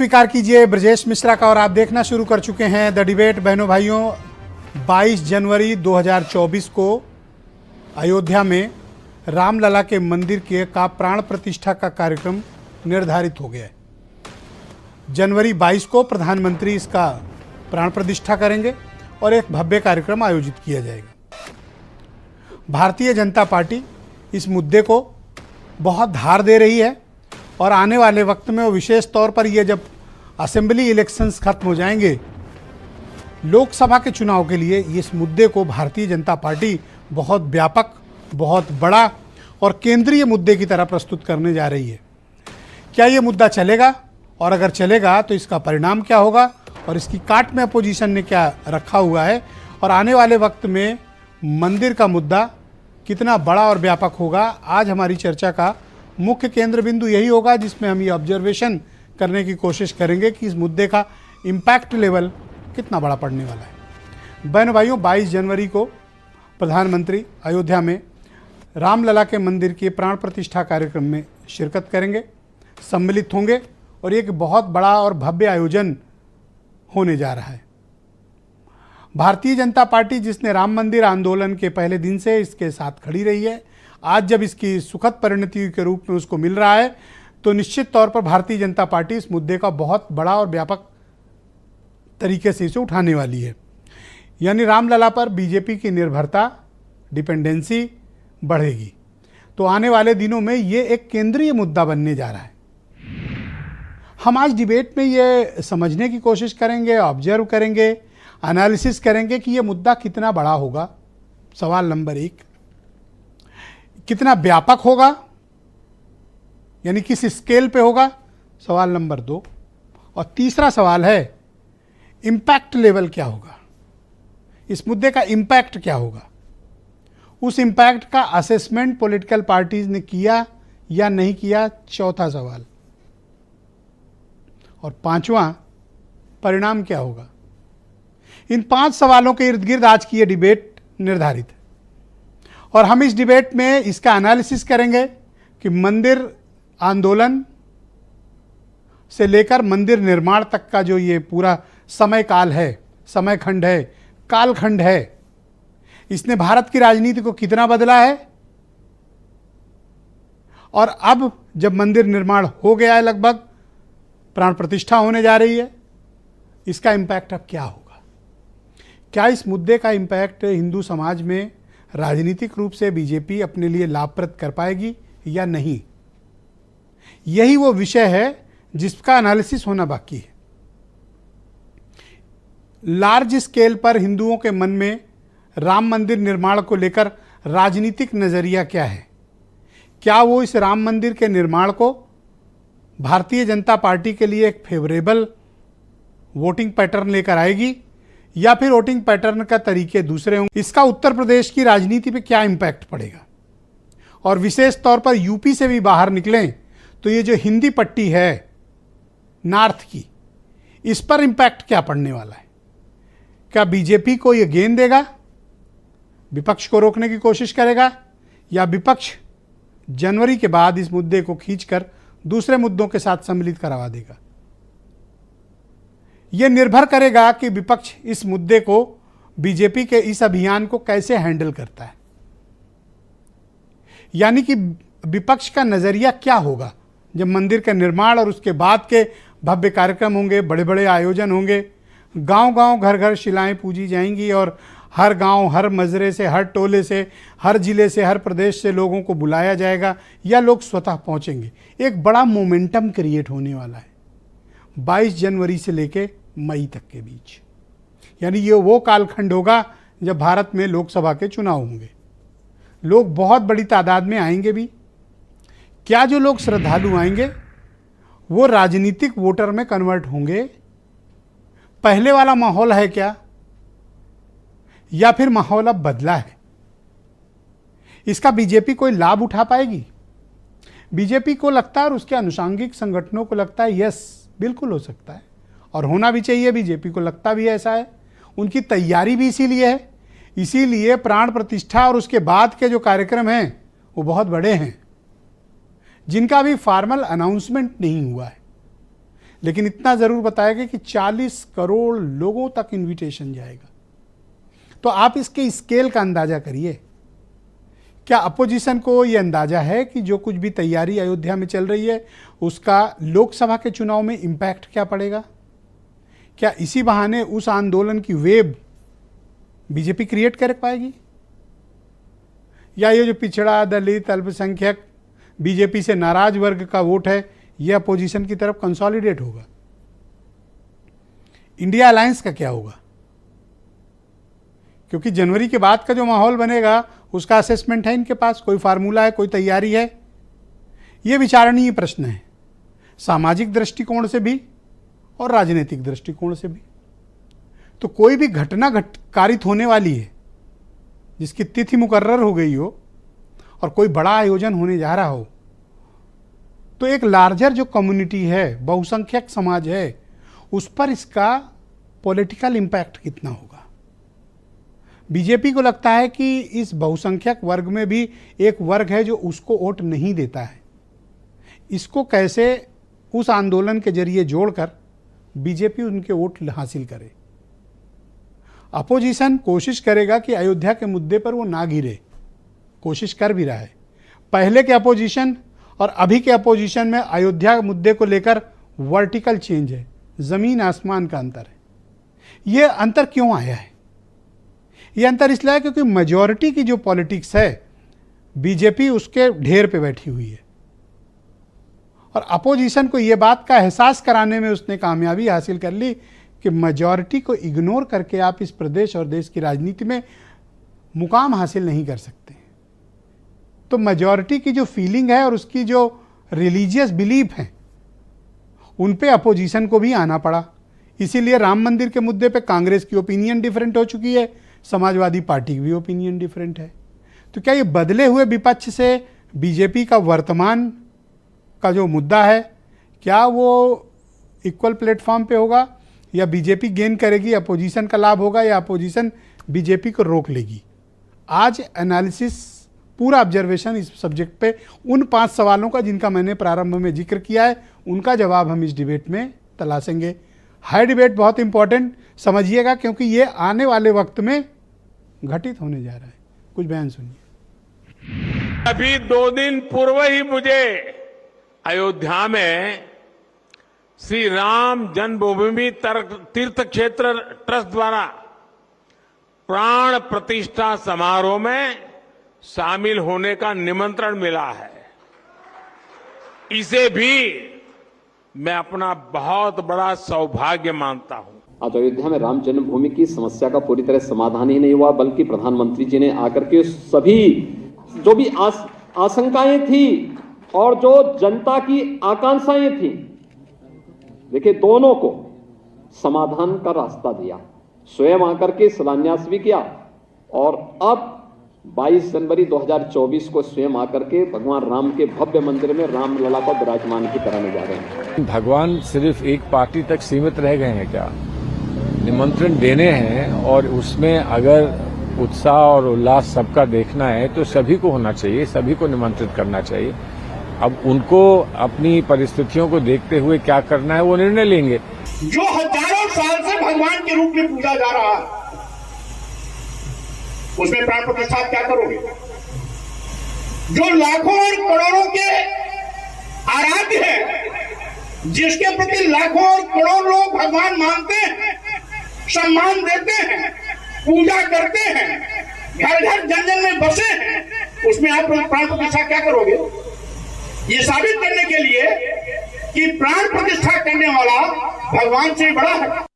स्वीकार कीजिए ब्रजेश मिश्रा का और आप देखना शुरू कर चुके हैं द डिबेट। बहनों भाइयों, 22 जनवरी 2024 को अयोध्या में रामलला के मंदिर का प्राण प्रतिष्ठा का कार्यक्रम निर्धारित हो गया है। जनवरी 22 को प्रधानमंत्री इसका प्राण प्रतिष्ठा करेंगे और एक भव्य कार्यक्रम आयोजित किया जाएगा। भारतीय जनता पार्टी इस मुद्दे को बहुत धार दे रही है और आने वाले वक्त में, वो विशेष तौर पर ये जब असेंबली इलेक्शंस खत्म हो जाएंगे, लोकसभा के चुनाव के लिए इस मुद्दे को भारतीय जनता पार्टी बहुत व्यापक, बहुत बड़ा और केंद्रीय मुद्दे की तरह प्रस्तुत करने जा रही है। क्या ये मुद्दा चलेगा, और अगर चलेगा तो इसका परिणाम क्या होगा, और इसकी काट में अपोजिशन ने क्या रखा हुआ है, और आने वाले वक्त में मंदिर का मुद्दा कितना बड़ा और व्यापक होगा, आज हमारी चर्चा का मुख्य केंद्र बिंदु यही होगा, जिसमें हम ये ऑब्जर्वेशन करने की कोशिश करेंगे कि इस मुद्दे का इम्पैक्ट लेवल कितना बड़ा पड़ने वाला है। बहनों भाइयों, 22 जनवरी को प्रधानमंत्री अयोध्या में रामलला के मंदिर के प्राण प्रतिष्ठा कार्यक्रम में शिरकत करेंगे, सम्मिलित होंगे और एक बहुत बड़ा और भव्य आयोजन होने जा रहा है। भारतीय जनता पार्टी, जिसने राम मंदिर आंदोलन के पहले दिन से इसके साथ खड़ी रही है, आज जब इसकी सुखद परिणति के रूप में उसको मिल रहा है, तो निश्चित तौर पर भारतीय जनता पार्टी इस मुद्दे का बहुत बड़ा और व्यापक तरीके से इसे उठाने वाली है। यानी रामलला पर बीजेपी की निर्भरता, डिपेंडेंसी बढ़ेगी। तो आने वाले दिनों में ये एक केंद्रीय मुद्दा बनने जा रहा है। हम आज डिबेट में ये समझने की कोशिश करेंगे, ऑब्जर्व करेंगे, एनालिसिस करेंगे कि ये मुद्दा कितना बड़ा होगा। सवाल नंबर 1, कितना व्यापक होगा, यानी किस स्केल पे होगा। सवाल नंबर 2, और तीसरा सवाल है इम्पैक्ट लेवल क्या होगा, इस मुद्दे का इम्पैक्ट क्या होगा। उस इम्पैक्ट का असेसमेंट पॉलिटिकल पार्टीज ने किया या नहीं किया, चौथा सवाल। और पांचवा, परिणाम क्या होगा। इन 5 सवालों के इर्द गिर्द आज की ये डिबेट निर्धारित है और हम इस डिबेट में इसका एनालिसिस करेंगे कि मंदिर आंदोलन से लेकर मंदिर निर्माण तक का जो ये पूरा समय काल है, समय खंड है, कालखंड है, इसने भारत की राजनीति को कितना बदला है, और अब जब मंदिर निर्माण हो गया है, लगभग प्राण प्रतिष्ठा होने जा रही है, इसका इम्पैक्ट अब क्या होगा। क्या इस मुद्दे का इम्पैक्ट हिंदू समाज में राजनीतिक रूप से बीजेपी अपने लिए लाभप्रद कर पाएगी या नहीं। यही वो विषय है जिसका एनालिसिस होना बाकी है। लार्ज स्केल पर हिंदुओं के मन में राम मंदिर निर्माण को लेकर राजनीतिक नजरिया क्या है। क्या वो इस राम मंदिर के निर्माण को भारतीय जनता पार्टी के लिए एक फेवरेबल वोटिंग पैटर्न लेकर आएगी, या फिर वोटिंग पैटर्न का तरीके दूसरे होंगे। इसका उत्तर प्रदेश की राजनीति पे क्या इम्पैक्ट पड़ेगा, और विशेष तौर पर यूपी से भी बाहर निकलें तो ये जो हिंदी पट्टी है नॉर्थ की, इस पर इम्पैक्ट क्या पड़ने वाला है। क्या बीजेपी को ये गेंद देगा, विपक्ष को रोकने की कोशिश करेगा, या विपक्ष जनवरी के बाद इस मुद्दे को खींचकर दूसरे मुद्दों के साथ सम्मिलित करवा देगा। यह निर्भर करेगा कि विपक्ष इस मुद्दे को, बीजेपी के इस अभियान को कैसे हैंडल करता है। यानी कि विपक्ष का नजरिया क्या होगा जब मंदिर का निर्माण और उसके बाद के भव्य कार्यक्रम होंगे, बड़े बड़े आयोजन होंगे, गांव-गांव, घर-घर शिलाएं पूजी जाएंगी और हर गांव, हर मजरे से, हर टोले से, हर जिले से, हर प्रदेश से लोगों को बुलाया जाएगा या लोग स्वतः पहुंचेंगे। एक बड़ा मोमेंटम क्रिएट होने वाला है 22 जनवरी से लेके मई तक के बीच। यानी ये वो कालखंड होगा जब भारत में लोकसभा के चुनाव होंगे। लोग बहुत बड़ी तादाद में आएंगे भी। क्या जो लोग श्रद्धालु आएंगे वो राजनीतिक वोटर में कन्वर्ट होंगे। पहले वाला माहौल है क्या, या फिर माहौल अब बदला है। इसका बीजेपी कोई लाभ उठा पाएगी। बीजेपी को लगता है और उसके अनुषांगिक संगठनों को लगता है यस, बिल्कुल हो सकता है और होना भी चाहिए। बीजेपी को लगता भी ऐसा है, उनकी तैयारी भी इसीलिए है। इसीलिए प्राण प्रतिष्ठा और उसके बाद के जो कार्यक्रम हैं वो बहुत बड़े हैं, जिनका अभी फॉर्मल अनाउंसमेंट नहीं हुआ है, लेकिन इतना जरूर बताएगा कि 40 करोड़ लोगों तक इनविटेशन जाएगा। तो आप इसके स्केल का अंदाजा करिए। क्या अपोजिशन को यह अंदाजा है कि जो कुछ भी तैयारी अयोध्या में चल रही है उसका लोकसभा के चुनाव में इंपैक्ट क्या पड़ेगा? क्या इसी बहाने उस आंदोलन की वेव बीजेपी क्रिएट कर पाएगी, या ये जो पिछड़ा, दलित, अल्पसंख्यक, बीजेपी से नाराज वर्ग का वोट है यह अपोजिशन की तरफ कंसोलिडेट होगा? इंडिया अलायंस का क्या होगा? क्योंकि जनवरी के बाद का जो माहौल बनेगा उसका असेसमेंट है इनके पास, कोई फार्मूला है, कोई तैयारी है? यह विचारणीय प्रश्न है, सामाजिक दृष्टिकोण से भी और राजनीतिक दृष्टिकोण से भी। तो कोई भी घटना कारित होने वाली है जिसकी तिथि मुकर्रर हो गई हो और कोई बड़ा आयोजन होने जा रहा हो, तो एक लार्जर जो कम्युनिटी है, बहुसंख्यक समाज है, उस पर इसका पॉलिटिकल इंपैक्ट कितना होगा? बीजेपी को लगता है कि इस बहुसंख्यक वर्ग में भी एक वर्ग है जो उसको वोट नहीं देता है। इसको कैसे उस आंदोलन के जरिए जोड़कर बीजेपी उनके वोट हासिल करे? अपोजिशन कोशिश करेगा कि अयोध्या के मुद्दे पर वो ना गिरे, कोशिश कर भी रहा है। पहले के अपोजिशन और अभी के अपोजिशन में अयोध्या मुद्दे को लेकर वर्टिकल चेंज है, जमीन आसमान का अंतर है। यह अंतर क्यों आया है? यह अंतर इसलिए है क्योंकि मेजॉरिटी की जो पॉलिटिक्स है बीजेपी उसके ढेर पे बैठी हुई है और अपोजिशन को यह बात का एहसास कराने में उसने कामयाबी हासिल कर ली कि मेजॉरिटी को इग्नोर करके आप इस प्रदेश और देश की राजनीति में मुकाम हासिल नहीं कर सकते। तो मेजॉरिटी की जो फीलिंग है और उसकी जो रिलीजियस बिलीफ है उन पे अपोजिशन को भी आना पड़ा। इसीलिए राम मंदिर के मुद्दे पे कांग्रेस की ओपिनियन डिफरेंट हो चुकी है, समाजवादी पार्टी की भी ओपिनियन डिफरेंट है। तो क्या ये बदले हुए विपक्ष से बीजेपी का वर्तमान का जो मुद्दा है क्या वो इक्वल प्लेटफॉर्म पे होगा, या बीजेपी गेन करेगी, अपोजिशन का लाभ होगा, या अपोजिशन बीजेपी को रोक लेगी? आज एनालिसिस, पूरा ऑब्जर्वेशन इस सब्जेक्ट पे उन 5 सवालों का जिनका मैंने प्रारंभ में जिक्र किया है, उनका जवाब हम इस डिबेट में तलाशेंगे। हाई डिबेट बहुत इंपॉर्टेंट समझिएगा क्योंकि ये आने वाले वक्त में घटित होने जा रहा है। कुछ बयान सुनिए। अभी 2 दिन पूर्व ही मुझे अयोध्या में श्री राम जन्मभूमि तीर्थ क्षेत्र ट्रस्ट द्वारा प्राण प्रतिष्ठा समारोह में शामिल होने का निमंत्रण मिला है। इसे भी मैं अपना बहुत बड़ा सौभाग्य मानता हूं। आज अयोध्या में राम जन्मभूमि की समस्या का पूरी तरह समाधान ही नहीं हुआ, बल्कि प्रधानमंत्री जी ने आकर के सभी जो भी आशंकाएं थी और जो जनता की आकांक्षाएं थी, देखिए दोनों को समाधान का रास्ता दिया, स्वयं आकर के शिलान्यास भी किया और अब 22 जनवरी 2024 को स्वयं आकर के भगवान राम के भव्य मंदिर में रामलला को विराजमान भी कराने जा रहे हैं। भगवान सिर्फ एक पार्टी तक सीमित रह गए हैं क्या? निमंत्रण देने हैं और उसमें अगर उत्साह और उल्लास सबका देखना है तो सभी को होना चाहिए, सभी को निमंत्रित करना चाहिए। अब उनको अपनी परिस्थितियों को देखते हुए क्या करना है वो निर्णय लेंगे। जो हजारों साल से भगवान के रूप में पूजा जा रहा है उसमें प्राण प्रतिष्ठा क्या करोगे? जो लाखों और करोड़ों के आराध्य है, जिसके प्रति लाखों और करोड़ लोग भगवान मानते हैं, सम्मान देते हैं, पूजा करते हैं, घर घर जन जन में बसे हैं, उसमें आप प्राण प्रतिष्ठा क्या करोगे? ये साबित करने के लिए कि प्राण प्रतिष्ठा करने वाला भगवान से बड़ा है।